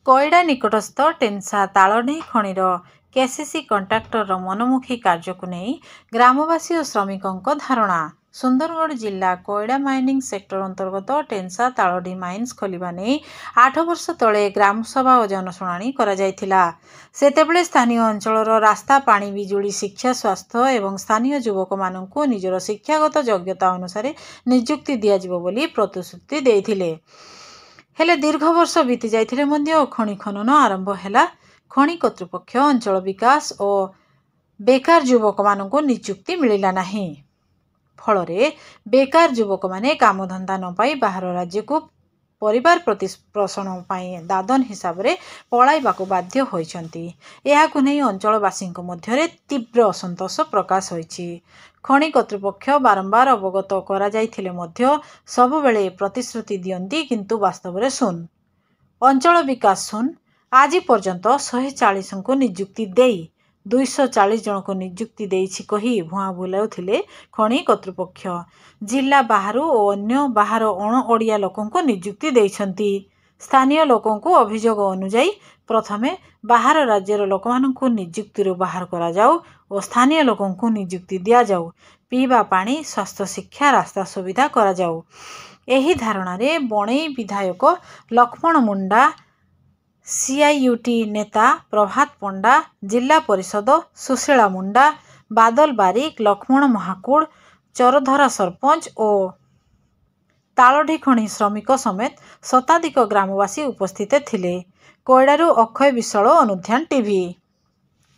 कोयडा निकटस्थ टेन्सा तालडी खणीर KCC contractor मनमुखी कार्य को नहीं ग्रामवासी और श्रमिकों धारणा। सुंदरगढ़ जिला कोयडा माइनिंग सेक्टर अंतर्गत टेन्सा तालडी माइन्स खोलिबा नहीं 8 वर्ष तले ग्रामसभा और जनशुणाणी करा जायथिला। सेतेबेले स्थानीय अंचलर रास्ता पानी बिजुली शिक्षा स्वास्थ्य एवं स्थानीय युवक माननकु निजर शिक्षागत योग्यता अनुसार नियुक्ति दियाजिबो बोली प्रतिश्रुति देइथिले। हेले दीर्घ वर्ष बीती जाइथिले मध्य खଣି खनन आरंभ हैला। खଣି कर्तृपक्ष अंचल विकास और बेकार युवक माननकु नियुक्ति मिलिला नाही। फलरे बेकार युवक माने कामधंदा न पाई बाहर राज्य को परिवार प्रतिपोषण दादन हिसाब रे पलाइबाकु बाध्य होइछंती। एहाकु नै अंचलवासीक मध्यरे तीव्र असंतोष प्रकाश होइछि। खଣି कर्तृपक्ष बारंबार अवगत करा जाइथिले मध्य सबुबेले प्रतिश्रुति दियंती किंतु वास्तव रे सुन। अंचल विकास सुन आज पर्यंत 140 को नियुक्ति देई 240 जन को नियुक्ति देइछि कही भुआ बुलाउथिले खଣି कर्तृपक्ष। जिला बाहर और अन्य बाहर अण ओडिया लोकों को नियुक्ति देइछंती। स्थानीय लोकों को अभियोग अनुଯାयी प्रथमे बाहर राज्यर लोक माननकु नियुक्ति बाहर करा जाऊ और स्थानीय लोकों को नियुक्ति दिया जाऊ। पीवा पानी स्वास्थ्य शिक्षा रास्ता सुविधा करा जाऊ। एही धारणा रे बणई विधायक लक्ष्मण मुंडा सीआईयूटी नेता प्रभात पंडा जिला परिषद सुशीला मुंडा बादल बारिक लक्ष्मण महाकुड़ चरधरा सरपंच और तालडी खणी श्रमिक समेत शताधिक ग्रामवासी उपस्थित थिले। कोयडारू अक्षय विशाल अनुध्यान टीवी।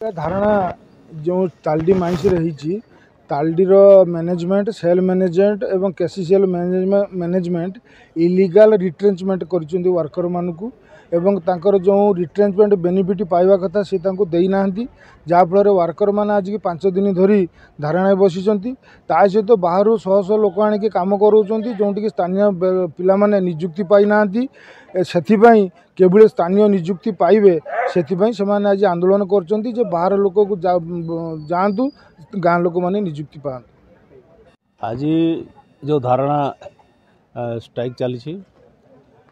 धारणा जो तालडी माइंस रही तालडीर मैनेजमेंट सेल मैनेजमेंट एवं केसीसीएल मैनेजमेंट इलीगल रिट्रेंचमेंट कर वर्कर मानू एवं तांकर जो रिट्रेंचमेंट बेनिफिट पाइबा कथा से देना जहाँफल वर्कर मैंने आज की 5 दिन धरी धारणा बसिंट ता सहित बाहर शह शह लोक आणिक कम कराउछंती जोटिक स्थानीय पिला माने नियुक्ति पाई ना से केवल स्थानीय नियुक्ति पाइबे से आज आंदोलन कर बाहर लोक को जातु गाँ लोक मैंने नियुक्ति पातु। आज जो धारणा स्ट्राइक चली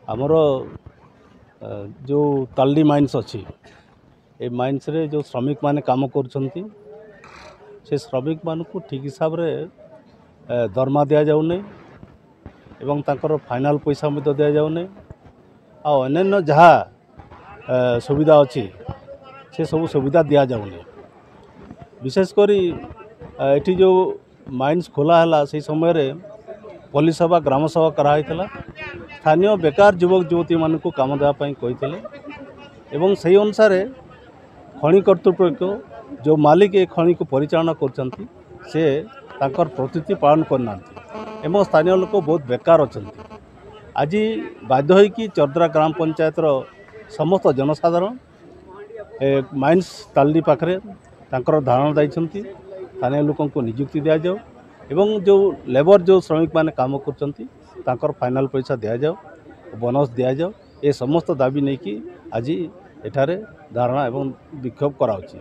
आमर जो तालडी माइन्स अच्छी ए माइन्स रे जो श्रमिक माने काम करछंती से श्रमिक मान को ठीक हिसाब रे दरमा दिया जाऊ नहीं एवं तांकर फाइनल पैसा मत दिया जाऊ नहीं आ अन्य जहाँ सुविधा अच्छी से सब सुविधा दिया जाऊ नहीं। विशेषकर एठी जो माइन्स खोला है से समय रे पल्ली सभा ग्राम सभा कराई स्थानीय बेकार युवक युवती मान को काम देवाई कही एवं से अनुसार खଣି कर्तृपक्ष जो मालिक ए खଣି को परिचालना करछंती से तांकर प्रतिश्रुति पालन करना एवं स्थानीय लोक बहुत बेकार अच्छा। आज बाध्य होइकि चरदरा ग्राम पंचायत समस्त जनसाधारण माइन्स तालडी पाखरे तांकर धारणा दाइछंती स्थानीय लोकों को नियुक्ति दिया जाऊ एवं जो लेबर जो श्रमिक माने काम करछंती तांकर फाइनल पैसा दिया जाऊ बोनस दिया जाऊ ए समस्त दाबी नहीं कि आज एठारे धारणा एवं विक्षोभ कराउछि।